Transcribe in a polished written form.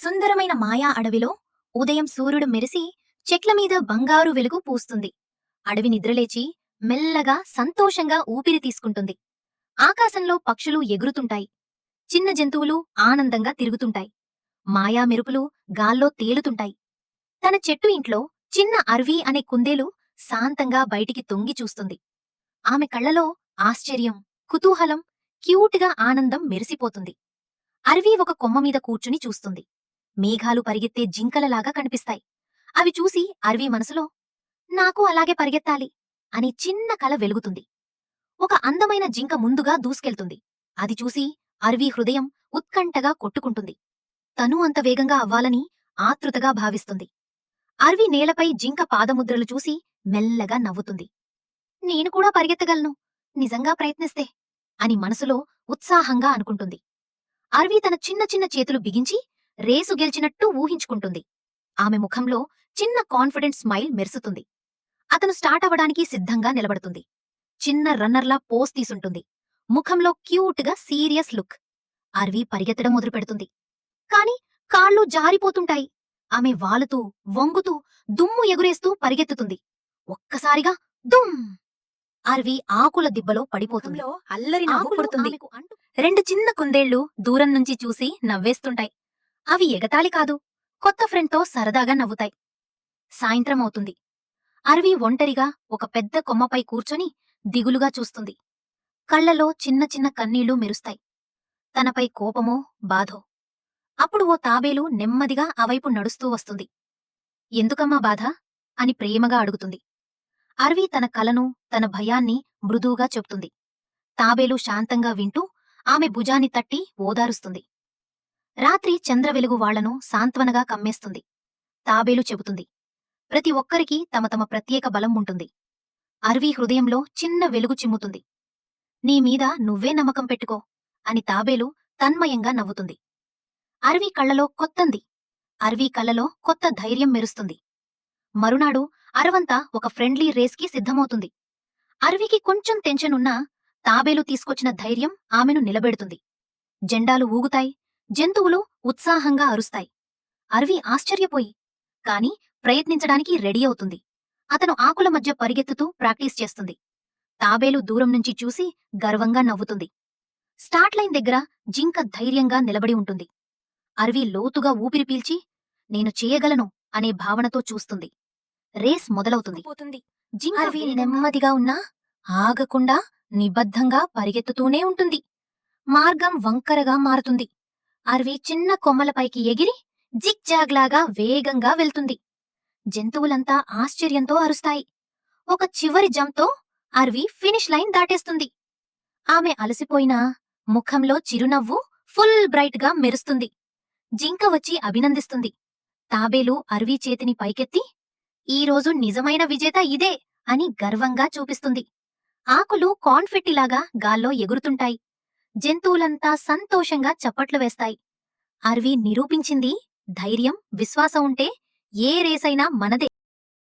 సుందరమైన మాయా అడవిలో ఉదయం సూర్యుడు మెరిసి చెట్ల మీద బంగారు వెలుగు పూస్తుంది. అడవి నిద్రలేచి మెల్లగా సంతోషంగా ఊపిరి తీసుకుంటుంది. ఆకాశంలో పక్షులు ఎగురుతుంటాయి. చిన్న జంతువులు ఆనందంగా తిరుగుతుంటాయి. మాయా మెరుపులు గాల్లో తేలుతుంటాయి. తన చెట్టు ఇంట్లో చిన్న అర్వీ అనే కుందేలు శాంతంగా బయటికి తొంగి చూస్తుంది. ఆమె కళ్ళలో ఆశ్చర్యం, కుతూహలం, క్యూట్గా ఆనందం మెరిసిపోతుంది. అర్వీ ఒక కొమ్మ మీద కూర్చుని చూస్తుంది. మేఘాలు పరిగెత్తే జింకలలాగా కనిపిస్తాయి. అవి చూసి అర్వీ మనసులో నాకు అలాగే పరిగెత్తాలి అని చిన్న కల వెలుగుతుంది. ఒక అందమైన జింక ముందుగా దూసుకెళ్తుంది. అది చూసి అర్వీ హృదయం ఉత్కంఠగా కొట్టుకుంటుంది. తనూ అంత వేగంగా అవ్వాలని ఆతృతగా భావిస్తుంది. అర్వీ నేలపై జింక పాదముద్రలు చూసి మెల్లగా నవ్వుతుంది. నేను కూడా పరిగెత్తగలను, నిజంగా ప్రయత్నిస్తే అని మనసులో ఉత్సాహంగా అనుకుంటుంది. అర్వీ తన చిన్న చిన్న చేతులు బిగించి రేసు గెలిచినట్టు ఊహించుకుంటుంది. ఆమె ముఖంలో చిన్న కాన్ఫిడెంట్ స్మైల్ మెరుస్తుంది. అతను స్టార్ట్ అవ్వడానికి సిద్ధంగా నిలబడుతుంది. చిన్న రన్నర్లా పోజ్ తీసుంటుంది. ముఖంలో క్యూట్గా సీరియస్ లుక్. అర్వీ పరిగెత్తడం మొదలుపెడుతుంది. కాని కాళ్ళు జారిపోతుంటాయి. ఆమె వాలుతూ, వంగుతూ, దుమ్ము ఎగురేస్తూ పరిగెత్తుతుంది. ఒక్కసారిగా దుమ్! అర్వీ ఆకుల దిబ్బలో పడిపోతుంది. అల్లరి నవ్వు ఆకులు పుడుతుంది. ఆమెకు రెండు చిన్న కుందేళ్లు దూరం నుంచి చూసి నవ్వేస్తుంటాయి. అవి ఎగతాళి కాదు, కొత్త ఫ్రెండ్తో సరదాగా నవ్వుతాయి. సాయంత్రం అవుతుంది. అర్వీ ఒంటరిగా ఒక పెద్ద కొమ్మపై కూర్చొని దిగులుగా చూస్తుంది. కళ్లలో చిన్న చిన్న కన్నీళ్లు మెరుస్తాయి. తనపై కోపమో బాధో. అప్పుడు ఓ తాబేలు నెమ్మదిగా అవైపు నడుస్తూ వస్తుంది. ఎందుకమ్మా బాధ అని ప్రేమగా అడుగుతుంది. అర్వీ తన కలను, తన భయాన్ని మృదువుగా చెప్తుంది. తాబేలు శాంతంగా వింటూ ఆమె భుజాన్ని తట్టి ఓదారుస్తుంది. రాత్రి చంద్రవెలుగు వాళ్లను సాంత్వనగా కమ్మేస్తుంది. తాబేలు చెబుతుంది, ప్రతి ఒక్కరికీ తమ తమ ప్రత్యేక బలం ఉంటుంది. అర్వీ హృదయంలో చిన్న వెలుగు చిమ్ముతుంది. నీమీద నువ్వే నమ్మకం పెట్టుకో అని తాబేలు తన్మయంగా నవ్వుతుంది. అర్వీ కళ్లలో కొత్తంది. అర్వీ కళ్లలో కొత్త ధైర్యం మెరుస్తుంది. మరునాడు అరవంతా ఒక ఫ్రెండ్లీ రేస్కి సిద్ధమవుతుంది. అర్వీకి కొంచెం టెన్షన్ ఉన్నా తాబేలు తీసుకొచ్చిన ధైర్యం ఆమెను నిలబెడుతుంది. జెండాలు ఊగుతాయి. జంతువులు ఉత్సాహంగా అరుస్తాయి. అర్వీ ఆశ్చర్యపోయి కాని ప్రయత్నించడానికి రెడీ అవుతుంది. అతను ఆకుల మధ్య పరిగెత్తుతూ ప్రాక్టీస్ చేస్తుంది. తాబేలు దూరం నుంచి చూసి గర్వంగా నవ్వుతుంది. స్టార్ట్ లైన్ దగ్గర జింక ధైర్యంగా నిలబడి ఉంటుంది. అర్వీ లోతుగా ఊపిరి పీల్చి నేను చేయగలను అనే భావనతో చూస్తుంది. రేస్ మొదలవుతుంది. అర్వీ నెమ్మదిగా ఉన్నా ఆగకుండా నిబద్ధంగా పరిగెత్తుతూనే ఉంటుంది. మార్గం వంకరగా మారుతుంది. అర్వీ చిన్న కొమ్మలపైకి ఎగిరి జిగ్జాగ్లాగా వేగంగా వెళ్తుంది. జంతువులంతా ఆశ్చర్యంతో అరుస్తాయి. ఒక చివరి జంప్తో అర్వీ ఫినిష్ లైన్ దాటేస్తుంది. ఆమె అలసిపోయినా ముఖంలో చిరునవ్వు ఫుల్ బ్రైట్ గా మెరుస్తుంది. జింక వచ్చి అభినందిస్తుంది. తాబేలు అర్వీ చేతిని పైకెత్తి ఈరోజు నిజమైన విజేత ఇదే అని గర్వంగా చూపిస్తుంది. ఆకులు కాన్ఫెట్టిలాగా గాల్లో ఎగురుతుంటాయి. జంతువులంతా సంతోషంగా చప్పట్లు వేస్తాయి. అర్వీ నిరూపించింది ధైర్యం, విశ్వాసం ఉంటే ఏ రేసైనా మనదే.